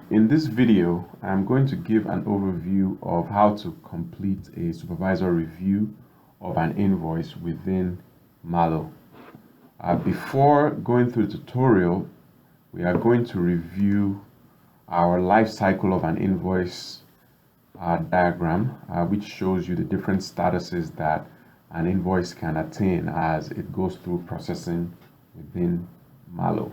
In this video, I'm going to give an overview of how to complete a supervisor review of an invoice within Mallow. Before going through the tutorial, we are going to review our life cycle of an invoice diagram, which shows you the different statuses that an invoice can attain as it goes through processing within Mallow.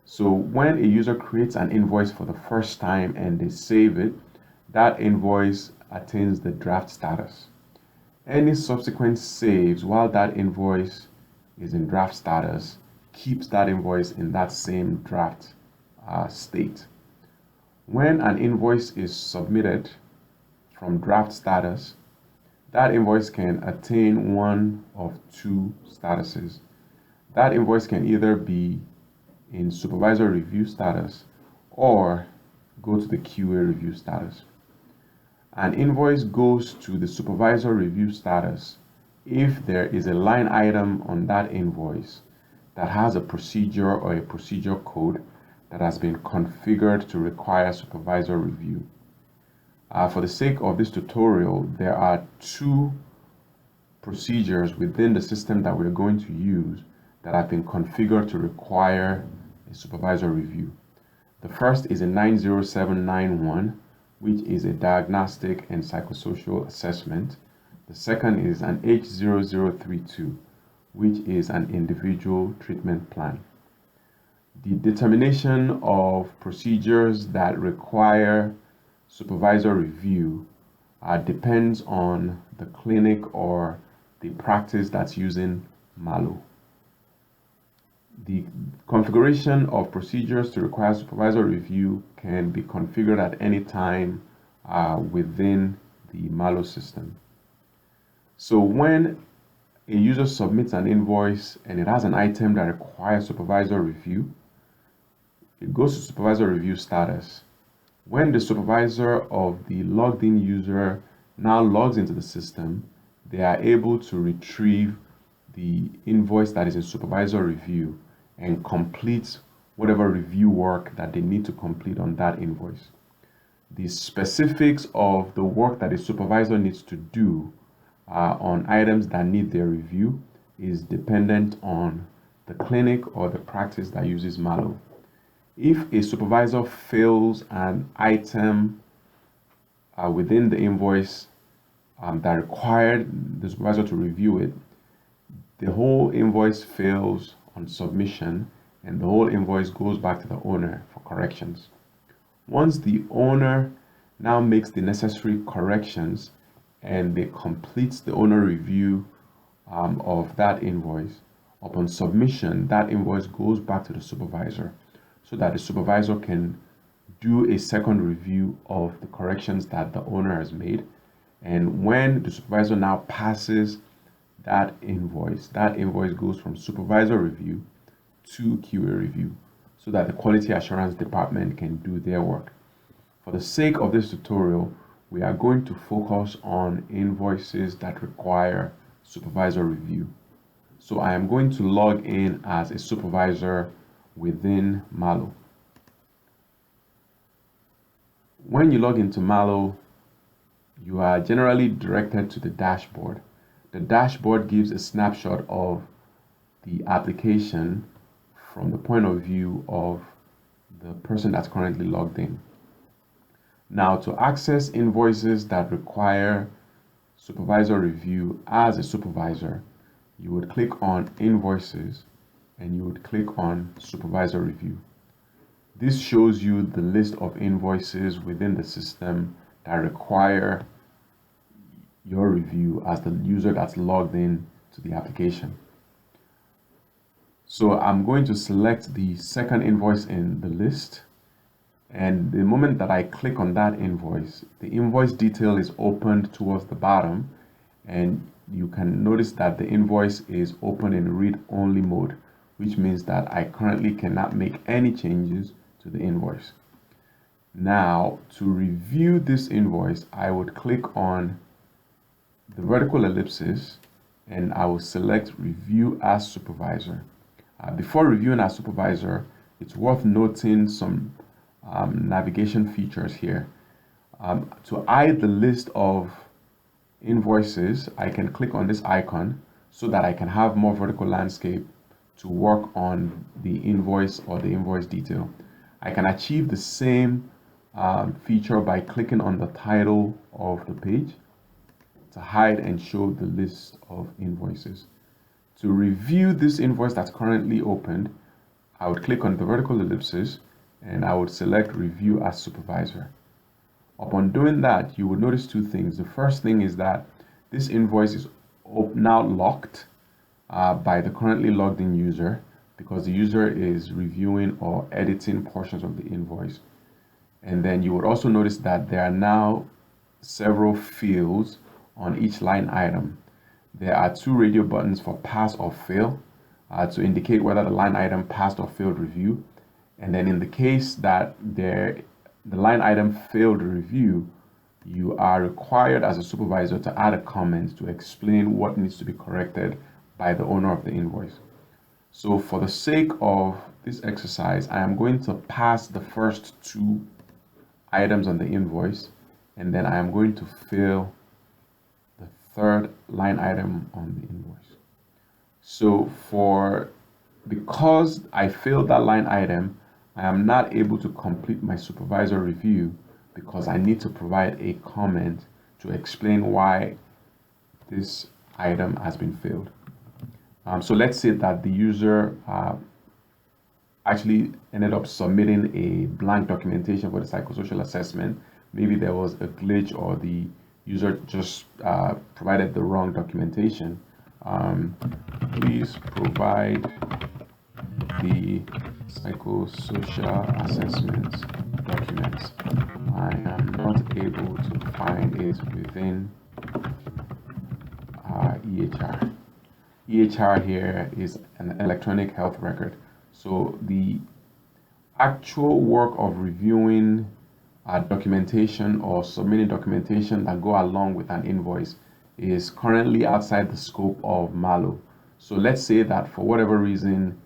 So when a user creates an invoice for the first time and they save it, that invoice attains the draft status. Any subsequent saves while that invoice is in draft status keeps that invoice in that same draft state. When an invoice is submitted from draft status, that invoice can attain one of two statuses. That invoice can either be in supervisor review status or go to the QA review status. An invoice goes to the supervisor review status if there is a line item on that invoice that has a procedure or a procedure code that has been configured to require supervisor review. For the sake of this tutorial, there are two procedures within the system that we're going to use that have been configured to require a supervisor review. The first is a 90791, which is a diagnostic and psychosocial assessment. The second is an H0032, which is an individual treatment plan. The determination of procedures that require supervisor review depends on the clinic or the practice that's using Mallow. The configuration of procedures to require supervisor review can be configured at any time within the Mallow system. So when a user submits an invoice and it has an item that requires supervisor review, it goes to supervisor review status. When the supervisor of the logged in user now logs into the system, they are able to retrieve the invoice that is in supervisor review and complete whatever review work that they need to complete on that invoice. The specifics of the work that a supervisor needs to do on items that need their review is dependent on the clinic or the practice that uses Mallow. If a supervisor fails an item within the invoice that required the supervisor to review it, the whole invoice fails on submission and the whole invoice goes back to the owner for corrections. Once the owner now makes the necessary corrections and they complete the owner review of that invoice, upon submission, that invoice goes back to the supervisor so that the supervisor can do a second review of the corrections that the owner has made. And when the supervisor now passes that invoice goes from supervisor review to QA review so that the quality assurance department can do their work. For the sake of this tutorial, we are going to focus on invoices that require supervisor review. So I am going to log in as a supervisor within Mallow. When you log into Mallow, you are generally directed to the dashboard. The dashboard gives a snapshot of the application from the point of view of the person that's currently logged in. Now, to access invoices that require supervisor review as a supervisor, you would click on Invoices and you would click on Supervisor Review. This shows you the list of invoices within the system that require your review as the user that's logged in to the application. So I'm going to select the second invoice in the list, and the moment that I click on that invoice, the invoice detail is opened towards the bottom, and you can notice that the invoice is open in read-only mode, which means that I currently cannot make any changes to the invoice. Now, to review this invoice, I would click on the vertical ellipsis and I will select Review as Supervisor. Before reviewing as Supervisor, it's worth noting some navigation features here. To hide the list of invoices, I can click on this icon so that I can have more vertical landscape to work on the invoice or the invoice detail. I can achieve the same feature by clicking on the title of the page to hide and show the list of invoices. To review this invoice that's currently opened, I would click on the vertical ellipses and I would select Review as Supervisor. Upon doing that, you will notice two things. The first thing is that this invoice is now locked by the currently logged in user because the user is reviewing or editing portions of the invoice. And then you would also notice that there are now several fields on each line item. There are two radio buttons for pass or fail to indicate whether the line item passed or failed review. And then in the case that the line item failed review, you are required as a supervisor to add a comment to explain what needs to be corrected by the owner of the invoice. So for the sake of this exercise, I am going to pass the first two items on the invoice, and then I am going to fail the third line item on the invoice. So because I failed that line item, I am not able to complete my supervisor review because I need to provide a comment to explain why this item has been failed. So let's say that the user actually ended up submitting a blank documentation for the psychosocial assessment. Maybe there was a glitch or the user just provided the wrong documentation. Please provide the psychosocial assessment documents. I am not able to find it within EHR. EHR here is an electronic health record. So the actual work of reviewing documentation or submitting documentation that go along with an invoice is currently outside the scope of Mallow. So let's say that for whatever reason,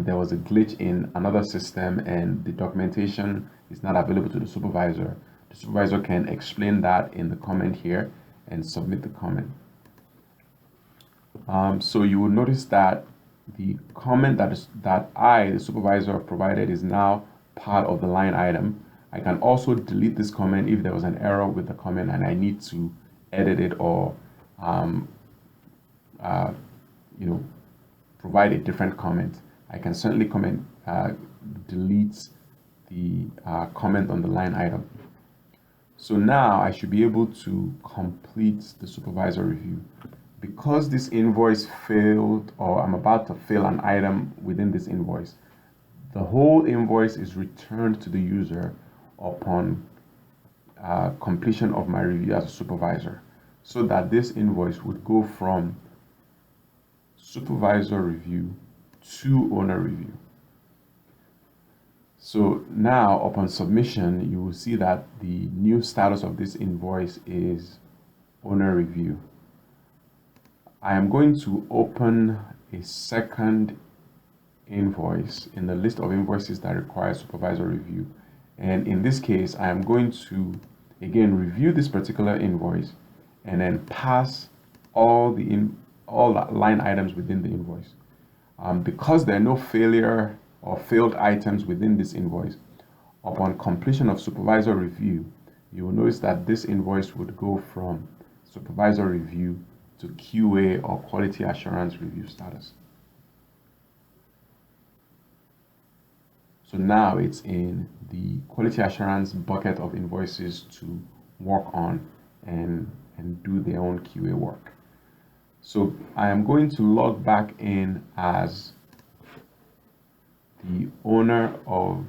there was a glitch in another system and the documentation is not available to the supervisor. The supervisor can explain that in the comment here and submit the comment. So you will notice that the comment that I, the supervisor, provided is now part of the line item. I can also delete this comment if there was an error with the comment and I need to edit it or provide a different comment. I can certainly delete the comment on the line item. So now I should be able to complete the supervisor review. Because this invoice failed, or I'm about to fail an item within this invoice, the whole invoice is returned to the user upon completion of my review as a supervisor, so that this invoice would go from supervisor review to owner review. So now upon submission, you will see that the new status of this invoice is owner review. I am going to open a second invoice in the list of invoices that require supervisor review. And in this case, I am going to, again, review this particular invoice and then pass all line items within the invoice. Because there are no failure or failed items within this invoice, upon completion of supervisor review, you will notice that this invoice would go from supervisor review to QA or quality assurance review status. So now it's in the quality assurance bucket of invoices to work on and do their own QA work. So I am going to log back in as the owner of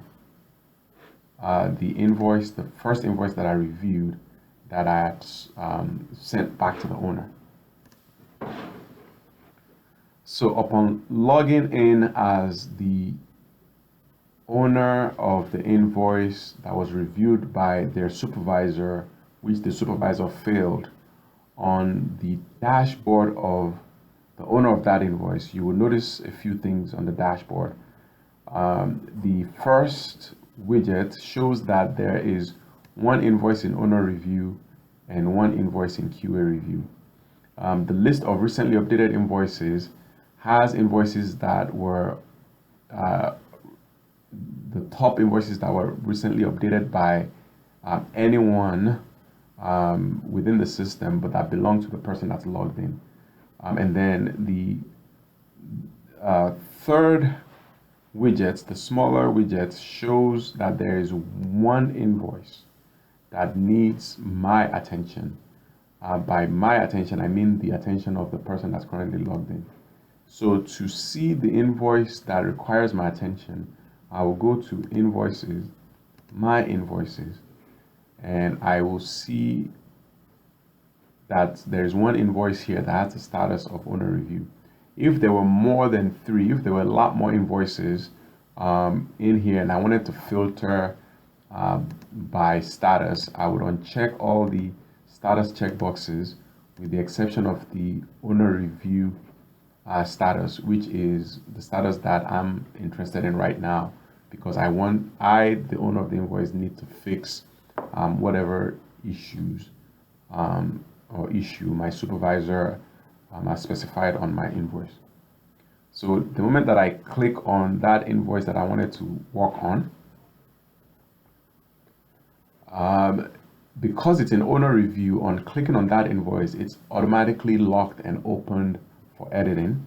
the invoice, the first invoice that I reviewed that I had sent back to the owner. So upon logging in as the owner of the invoice that was reviewed by their supervisor, which the supervisor failed, on the dashboard of the owner of that invoice, you will notice a few things on the dashboard. The first widget shows that there is one invoice in owner review and one invoice in QA review. The list of recently updated invoices has invoices that were the top invoices that were recently updated by anyone within the system, but that belong to the person that's logged in. And then the third widget, the smaller widget, shows that there is one invoice that needs my attention. By my attention, I mean the attention of the person that's currently logged in. So to see the invoice that requires my attention, I will go to invoices, my invoices, and I will see that there's one invoice here that has the status of owner review. If there were more than 3, if there were a lot more invoices in here and I wanted to filter by status, I would uncheck all the status checkboxes with the exception of the owner review status, which is the status that I'm interested in right now, because the owner of the invoice, need to fix whatever issues or issue my supervisor has specified on my invoice. So the moment that I click on that invoice that I wanted to work on, because it's an owner review, on clicking on that invoice, it's automatically locked and opened for editing.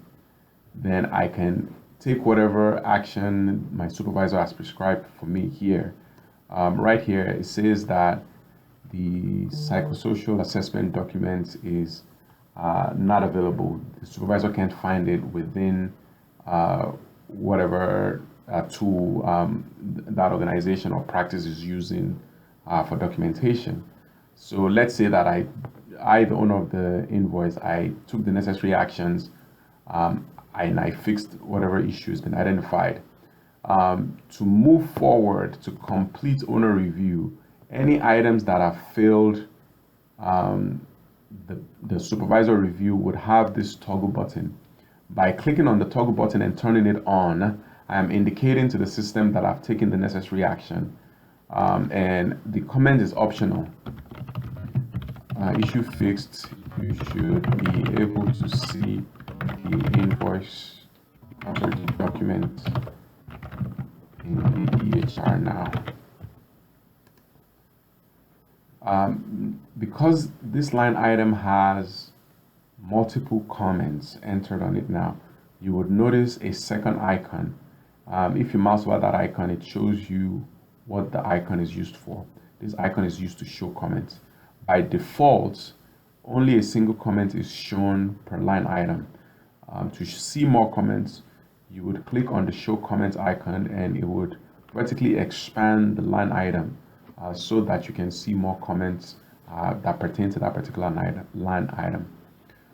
Then I can take whatever action my supervisor has prescribed for me here. Right here, it says that the psychosocial assessment document is not available. The supervisor can't find it within whatever tool that organization or practice is using for documentation. So let's say that I, the owner of the invoice, I took the necessary actions and I fixed whatever issue has been identified. To move forward to complete owner review, any items that have failed the supervisor review would have this toggle button. By clicking on the toggle button and turning it on, I am indicating to the system that I've taken the necessary action. And the comment is optional. Issue fixed. You should be able to see the invoice document in the EHR now. Because this line item has multiple comments entered on it now, you would notice a second icon. If you mouse over that icon, it shows you what the icon is used for. This icon is used to show comments. By default, only a single comment is shown per line item. To see more comments, you would click on the show comments icon and it would vertically expand the line item so that you can see more comments that pertain to that particular line item.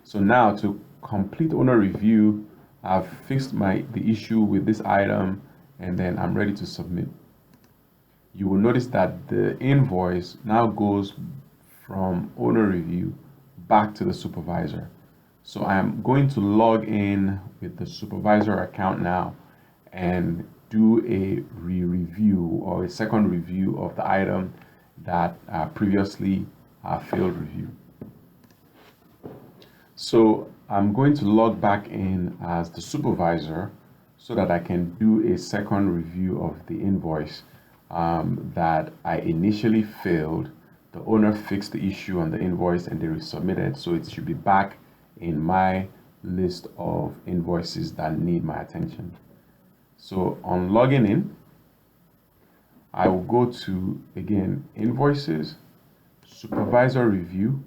So now to complete owner review, I've fixed the issue with this item and then I'm ready to submit. You will notice that the invoice now goes from owner review back to the supervisor. So I'm going to log in with the supervisor account now and do a re-review or a second review of the item that previously failed review. So I'm going to log back in as the supervisor so that I can do a second review of the invoice that I initially failed. The owner fixed the issue on the invoice and they resubmitted, so it should be back in my list of invoices that need my attention. So on logging in, I will go to, again, invoices, supervisor review,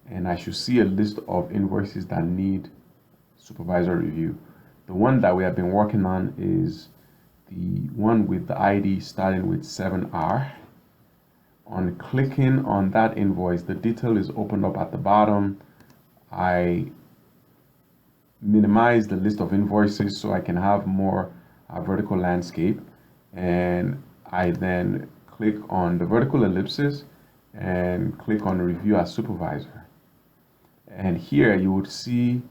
and I should see a list of invoices that need supervisor review. The one that we have been working on is the one with the ID starting with 7R. On clicking on that invoice, the detail is opened up at the bottom. I minimize the list of invoices so I can have more vertical landscape, and I then click on the vertical ellipses and click on review as supervisor. And here you would see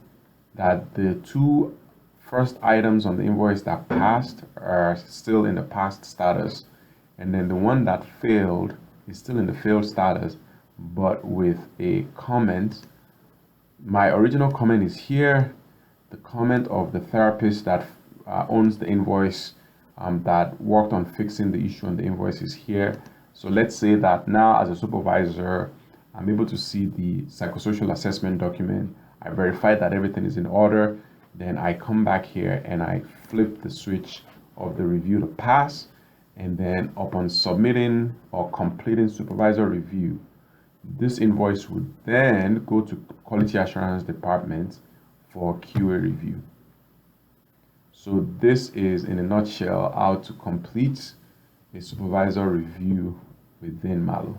that the two first items on the invoice that passed are still in the passed status, and then the one that failed is still in the failed status, but with a comment. My original comment is here. The comment of the therapist that owns the invoice, that worked on fixing the issue on the invoice, is here. So let's say that now as a supervisor, I'm able to see the psychosocial assessment document. I verify that everything is in order. Then I come back here and I flip the switch of the review to pass. And then upon submitting or completing supervisor review, this invoice would then go to quality assurance department for QA review. So this is in a nutshell how to complete a supervisor review within Mallow.